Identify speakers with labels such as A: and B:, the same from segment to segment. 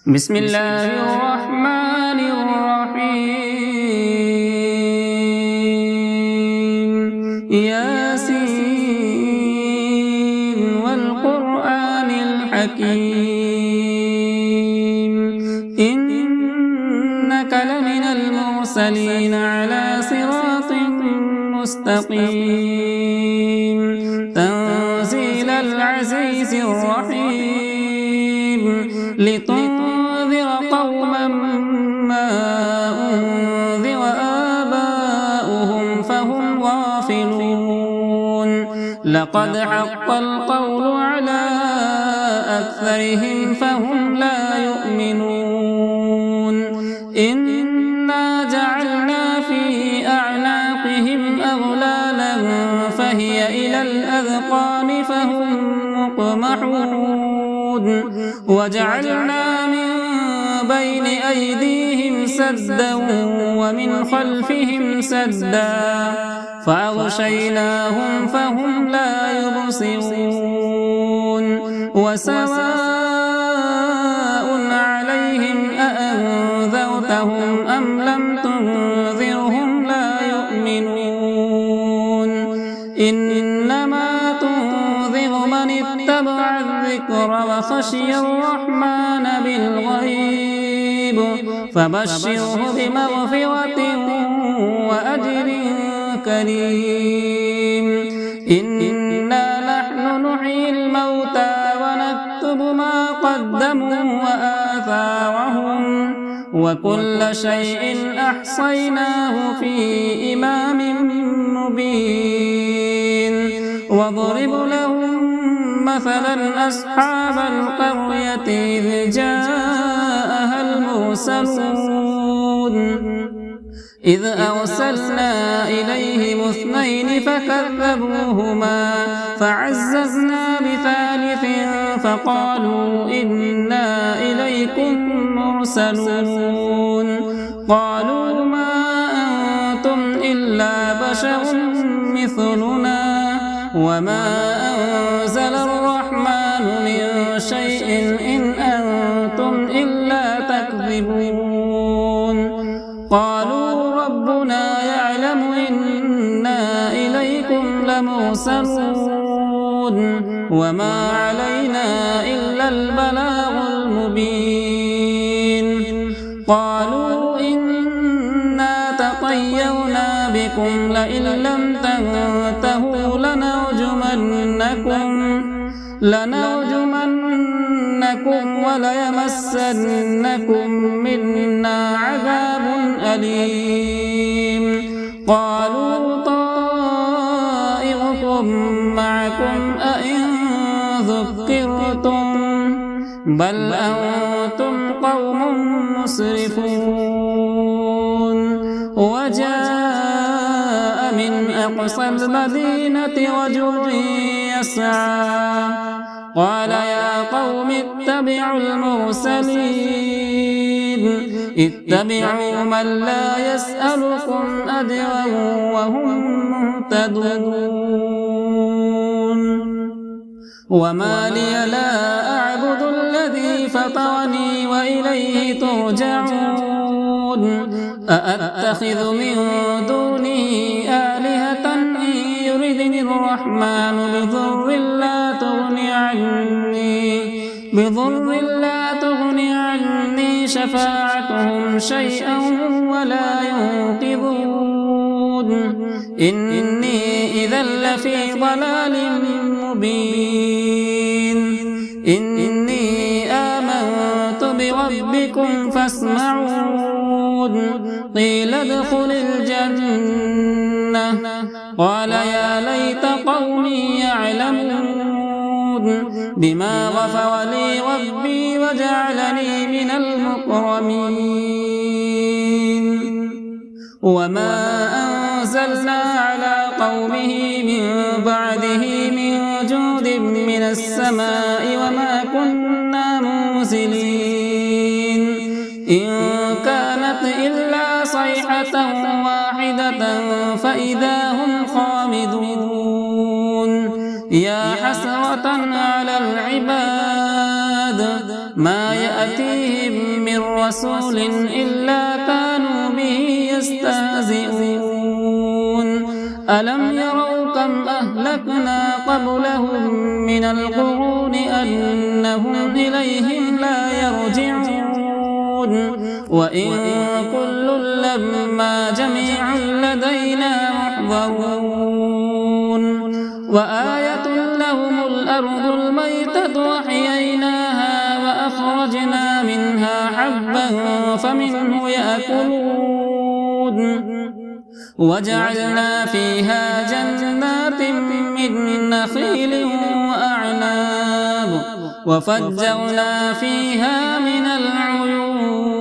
A: بسم الله الرحمن الرحيم ياسين والقرآن الحكيم إنك لمن المرسلين على صراط مستقيم تنزيل العزيز الرحيم لتنذر قوما ما أنذر آباؤهم فهم غافلون لقد حق القول على أكثرهم فهم لا يؤمنون إنا جعلنا في أعناقهم أغلالا فهي إلى الأذقان فهم مقمحون وجعلنا من بين أيديهم سدا ومن خلفهم سدا فأغشيناهم فهم لا يبصرون وسواء عليهم أأنذرتهم أم لم تنذرهم لا يؤمنون إنما تنذر من اتبع الذكر وخشي الرحمن بالغيب فبشره بمغفرة وأجر كريم إنا نحن نحيي الموتى ونكتب ما قدموا وآثارهم وكل شيء أحصيناه في إمام مبين واضرب لهم مثلا أصحاب القرية إذ جاءها المرسلون إذ أرسلنا إليهم اثنين فكذبوهما فعززنا بثالث فقالوا إنا إليكم مرسلون قالوا ما أنتم إلا بشر مثلنا وما أنزل الرحمن من شيء إن أنتم إلا تكذبون قالوا ربنا يعلم إنا إليكم لمرسلون وما علينا إلا البلاغ المبين قالوا إنا تطيرنا بكم لئن لم تنتهوا لنرجمنكم وليمسنكم منا عذاب أليم قالوا طائركم معكم أئن ذكرتم بل أنتم قوم مسرفون وجاء من أقصى المدينة رجل يسعى قال يا قوم اتبعوا المرسلين اتبعوا من لا يسألكم أجرا وهم مهتدون وما لي لا أعبد الذي فطرني وإليه ترجعون أأتخذ من دونه آلهة إن يردني الرحمن بضر لا تغني عني شفاعتهم شيئا ولا ينقذون إني إذا لفي ضلال مبين إني آمنت بربكم فاسمعون قيل ادخل الجنة قال يا ليت قومي يعلمون بما غفر لي ربي وجعلني من المكرمين وما أنزلنا على قومه من بعده من جود من السماء وما كنا منزلين إن كانت إلا صيحة واحدة فإذا هم خامدون يا حسرة على العباد ما يأتيهم من رسول إلا كانوا به يستهزئون ألم يروا كم أهلكنا قبلهم من القرون أنهم إليهم لا يرجعون وإن كل لما جميع لدينا محضرون وآية لهم الأرض الميتة وأحييناها وأخرجنا منها حبا فمنه يأكلون وجعلنا فيها جنات من نخيل وأعناب وفجرنا فيها من العيون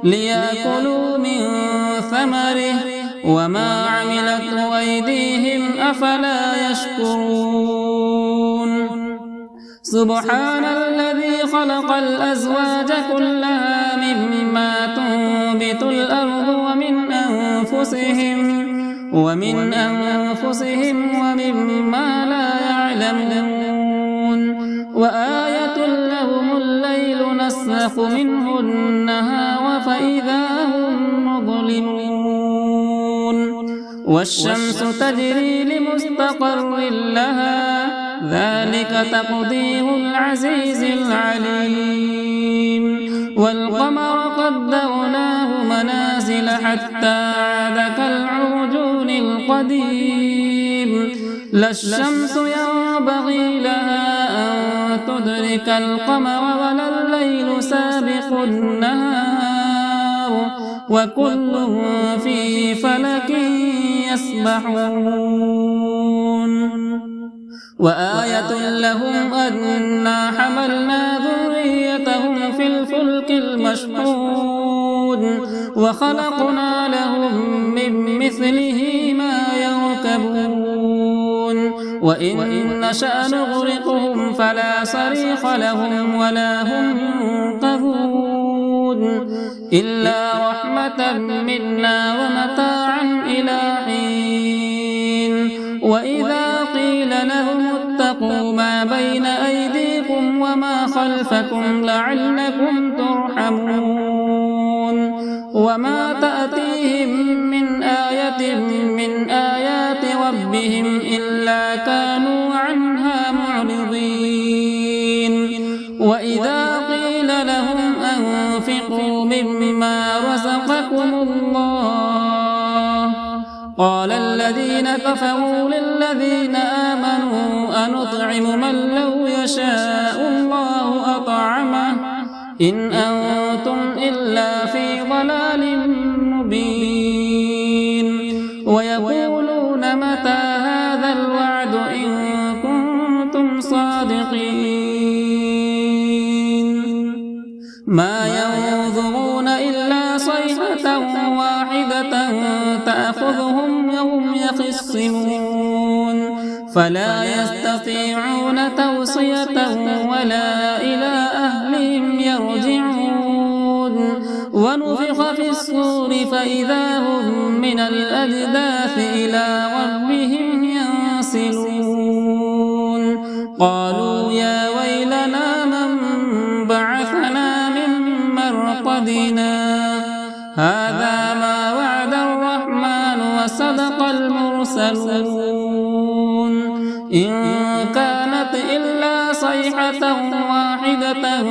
A: ليأكلوا من ثمره وما عملته أيديهم أفلا يشكرون سبحان الذي خلق الأزواج كلها مما تنبت الأرض ومن أنفسهم ومما لا يعلمون وآية لهم الليل نسلخ منه النهار فإذا هم مظلمون والشمس تجري لمستقر لها ذلك تقدير العزيز العليم والقمر قدرناه منازل حتى عاد كالعرجون القديم لا الشمس ينبغي لها أن تدرك القمر ولا الليل سابق النهار وكل في فلك يسبحون وآية لهم أنا حملنا ذريتهم في الفلك المشحون وخلقنا لهم من مثله ما يركبون وإن نشأ نغرقهم فلا صريخ لهم ولا هم ينقذون إلا رحمة منا ومتاعا إلى حين وإذا قيل لهم اتقوا ما بين أيديكم وما خلفكم لعلكم ترحمون وما تأتيهم من آية من آيات ربهم إلا كانوا عنها معرضين وإذا قيل لهم أنفقوا مما رزقكم الله قال الذين كفروا للذين آمنوا أنطعم من لو يشاء الله أطعمه إن أنتم إلا في ضلال مبين ويقولون متى هذا الوعد إن كنتم صادقين ما ينظرون إلا صيحة واحدة تأخذهم وهم يخصمون فلا يستطيعون توصية ولا إلى أهلهم يرجعون ونفخ في الصور فإذا هم من الأجداث إلى ربهم ينسلون قالوا يا ويلنا من بعثنا من مرقدنا هذا ما وعد الرحمن وصدق المرسلون إن كانت إلا صيحة واحدة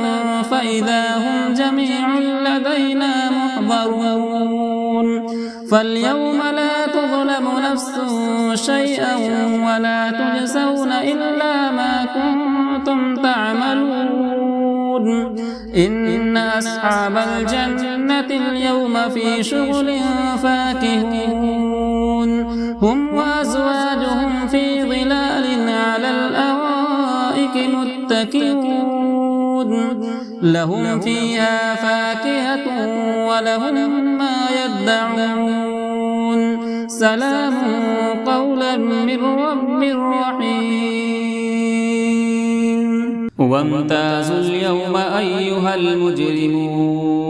A: فإذا هم جميع لدينا محضرون فاليوم لا تظلم نفس شيئا ولا تجزون إلا ما كنتم تعملون إن أصحاب الجنة اليوم في شغل فاكهون هم وأزواجهم في ظلال على الأرائك متكئون لهم فيها فاكهة ولهم ما يدعون سلام قولا من رب رحيم وامتازوا اليوم أيها المجرمون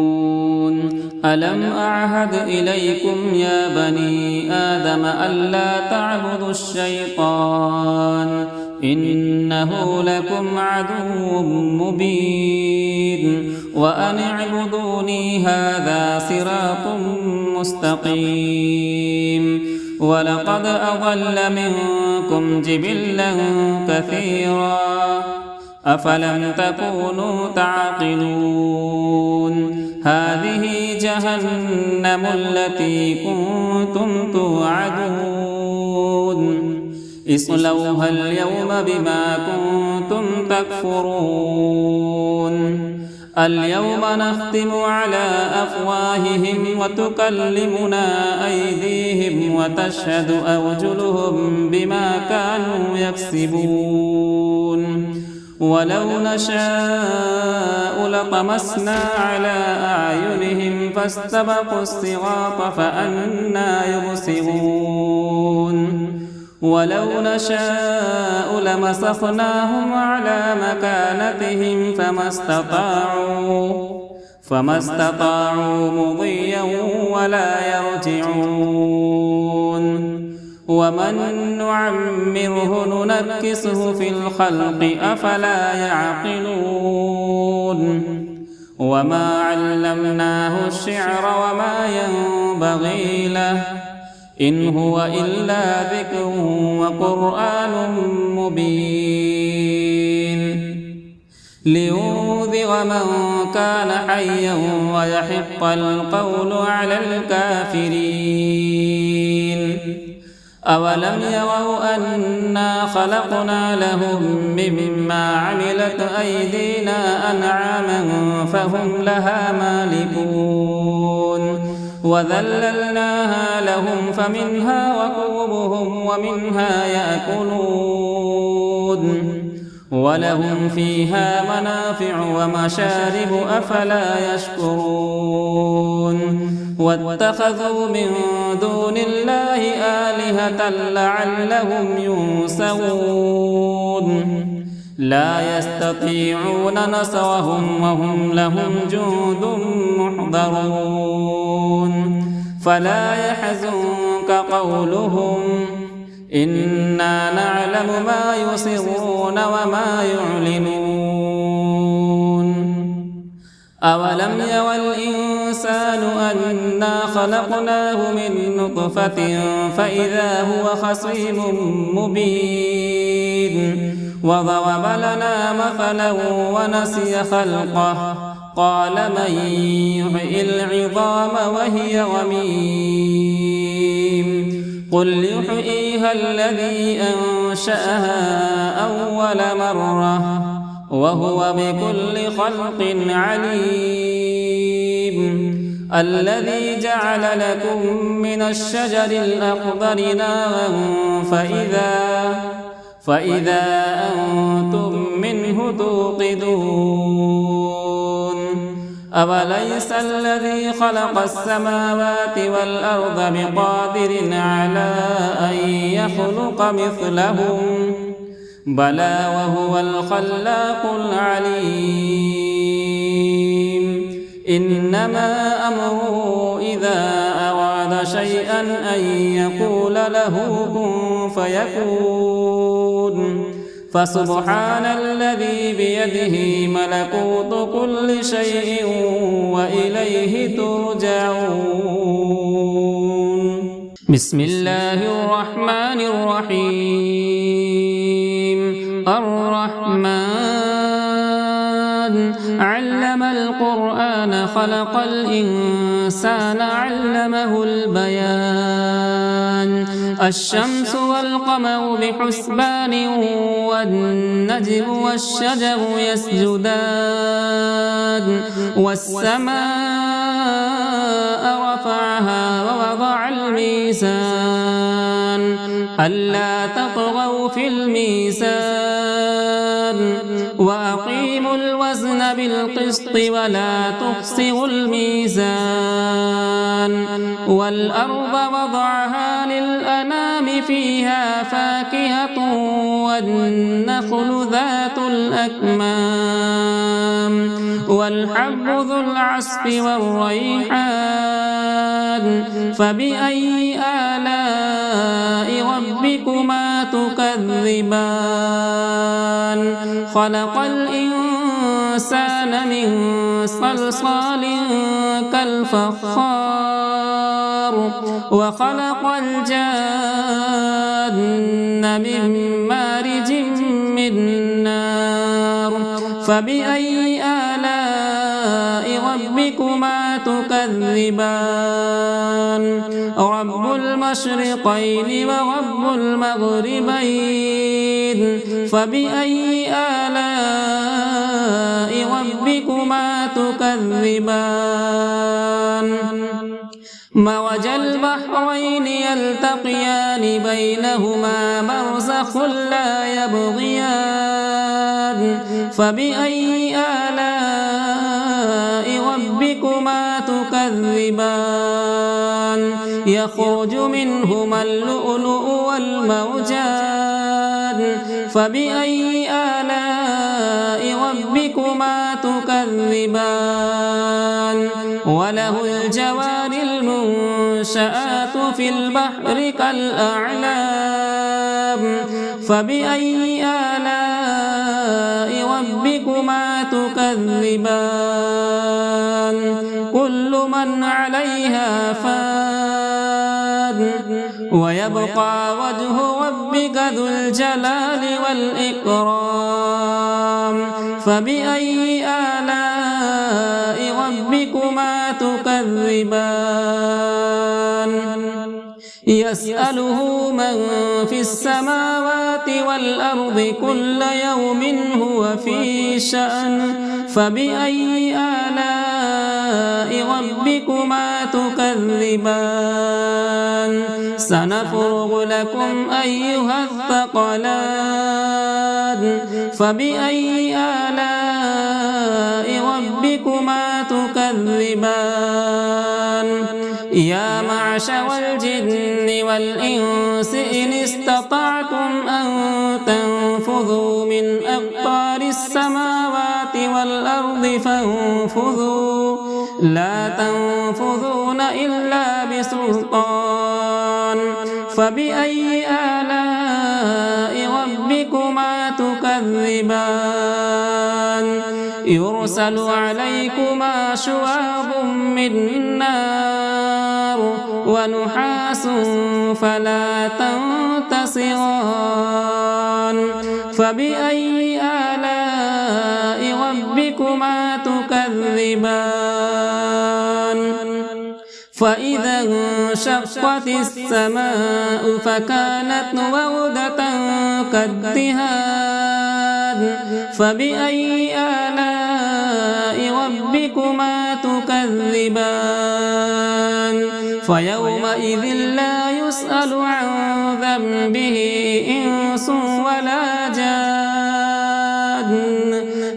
A: ألم أعهد إليكم يا بني آدم ألا تعبدوا الشيطان إنه لكم عدو مبين وأن اعبدوني هذا صراط مستقيم ولقد أضل منكم جبلا كثيرا أفلم تكونوا تعقلون هذه جهنم التي كنتم توعدون اصلوها اليوم بما كنتم تكفرون اليوم نختم على أفواههم وتكلمنا أيديهم وتشهد أرجلهم بما كانوا يكسبون ولو نشاء لطمسنا على أعينهم فاستبقوا الصراط فأنى يبصرون ولو نشاء لمسخناهم على مكانتهم فما استطاعوا مضيا ولا يرجعون ومن نعمره ننكسه في الخلق أفلا يعقلون وما علمناه الشعر وما ينبغي له إن هو إلا ذكر وقرآن مبين لينذر من كان حيا ويحق القول على الكافرين أولم يروا أنا خلقنا لهم مما عملت أيدينا أنعاما فهم لها مالكون وذللناها لهم فمنها ركوبهم ومنها يأكلون ولهم فيها منافع ومشارب أفلا يشكرون واتخذوا من دون الله آلهة لعلهم ينصرون لا يستطيعون نصرهم وهم لهم جند محضرون فلا يحزنك قولهم إنا نعلم ما يسرون وما يعلنون أولم يرى الإنسان أنا خلقناه من نطفة فإذا هو خصيم مبين وضرب لنا مثلا ونسي خلقه قال من يحيي العظام وهي رميم قل يحييها الذي أنشأها أول مرة وهو بكل خلق عليم الذي جعل لكم من الشجر الأخضر نارا فإذا أنتم منه توقدون أوليس الذي خلق السماوات والأرض بقادر على أن يخلق مثلهم بلى وهو الخلاق العليم إنما أمره إذا أراد شيئا أن يقول له كن فيكون فسبحان الذي بيده ملكوت كل شيء وإليه ترجعون بسم الله الرحمن الرحيم الرحمن علم القرآن خلق الإنسان علمه البيان الشمس والقمر بحسبان والنجم والشجر يسجدان والسماء رفعها ووضع الميزان ألا تطغوا في الميزان وأقيموا الوزن بالقسط ولا تخسروا الميزان والأرض وضعها للأنام فيها فاكهة والنخل ذات الأكمام والحب ذو العصف والريحان فبأي آلاء ربكما تكذبان خلق الإنسان من صلصال كالفخار وخلق الجان من مارج من نار فبأي آلاء ربكما تكذبان رب المشرقين ورب المغربين فبأي آلاء ربكما تكذبان مرج البحرين يلتقيان بينهما برزخ لا يبغيان فبأي آلاء ربكما تكذبان يخرج منهما اللؤلؤ والمرجان فبأي آلاء ربكما تكذبان وله الجوار المنشآت في البحر كالأعلام فبأي آلاء ربكما تكذبان كل من عليها فان ويبقى وجه ربك ذو الجلال والإكرام فبأي آلاء ربكما تكذبان يسأله من في السماوات والأرض كل يوم هو في شأن فبأي آلاء ربكما تكذبان سنفرغ لكم أيها الثقلان فبأي آلاء ربكما تكذبان يا معشر الجن والإنس إن استطعتم أن تنفذوا من أقطار السماوات والأرض فانفذوا لا تنفذون إلا بسلطان فبأي آلاء ربكما تكذبان يرسل عليكما شواظ من نار ونحاس فلا تنتصران فبأي آلاء ربكما تكذبان فإذا انشقت السماء فكانت وردة كالدهان فبأي آلاء ربكما تكذبان فيومئذ لا يسأل عن ذنبه إنس ولا جان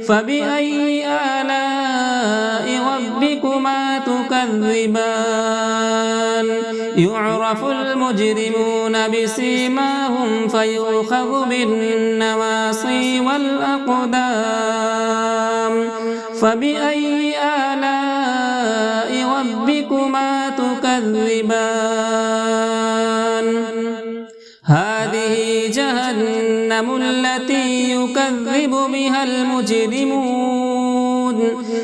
A: فبأي آلاء ربكما تكذبان يعرف المجرمون بسيماهم فيؤخذ بالنواصي والأقدام فبأي آلاء ربكما تكذبان هذه جهنم التي يكذب بها المجرمون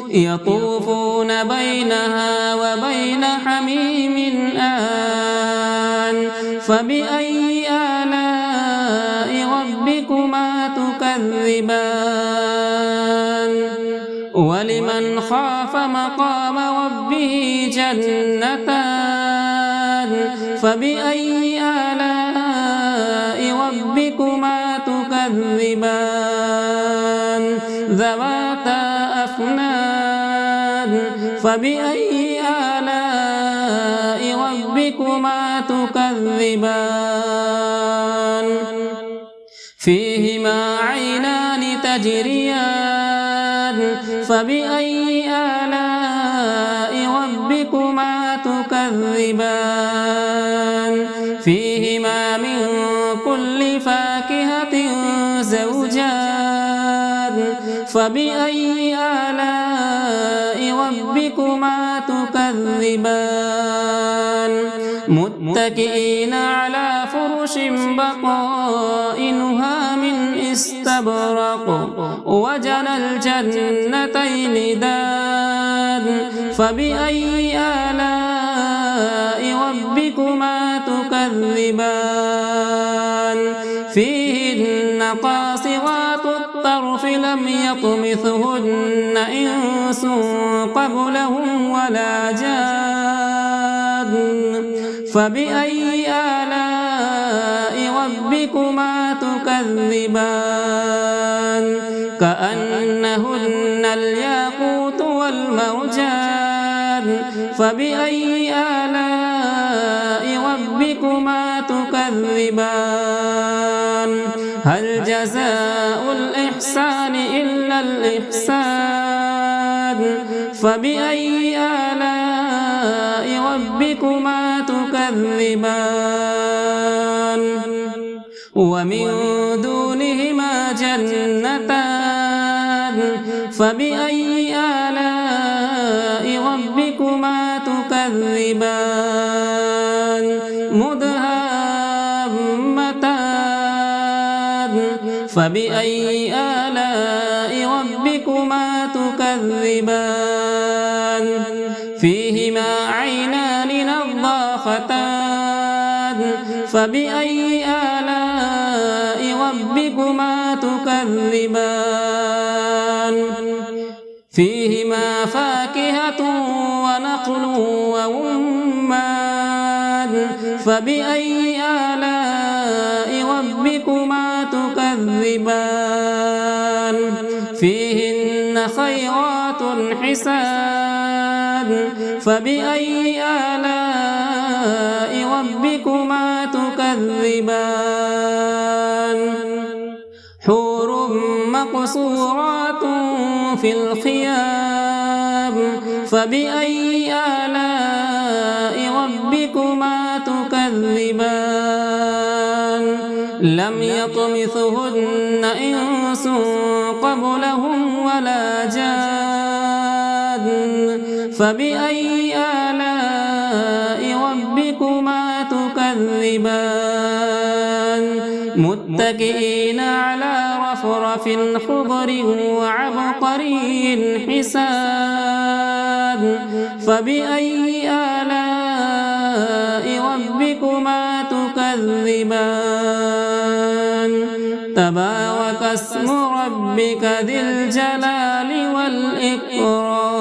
A: يطوفون بينها وبين حميم آن فبأي آلاء ربكما تكذبان ولمن خاف مقام ربه جنتان فبأي آلاء ربكما تكذبان ذواتا أفنان فبأي آلاء ربكما تكذبان فيهما عينان تجريان فبأي آلاء ربكما تكذبان فيهما من كل فاكهة زوجان فبأي آلاء ربكما تكذبان متكئين على فرش بطائنها من استبرق وجنى الجنتين دان فبأي آلاء ربكما تكذبان فيهن قاصرات الطرف لم يطمثهن إنس قبلهم ولا جان فبأي آلاء ربكما تكذبان كأنهن الياقوت والمرجان فبأي آلاء ربكما تكذبان هل جزاء الإحسان إلا الإحسان فبأي آلاء ربكما تكذبان ومن دونهما جنتان فبأي آلاء ربكما تكذبان مدهامتان فبأي آلاء ربكما تكذبان فيهما عينان نضاختان فبأي آلاء ربكما تكذبان فيهما فاكهة ونخل ورمان فبأي آلاء ربكما تكذبان فيهن خيرات حسان فبأي آلاء ربكما تكذبان حور مقصورات في الخيام فبأي آلاء ربكما تكذبان لم يطمثهن إنس قبلهم ولا جان فبأي آلاء ربكما تكذبان متكئين على رفرف خضر وعبقري حسان فبأي آلاء ربكما تكذبان تبارك اسم ربك ذي الجلال والإكرام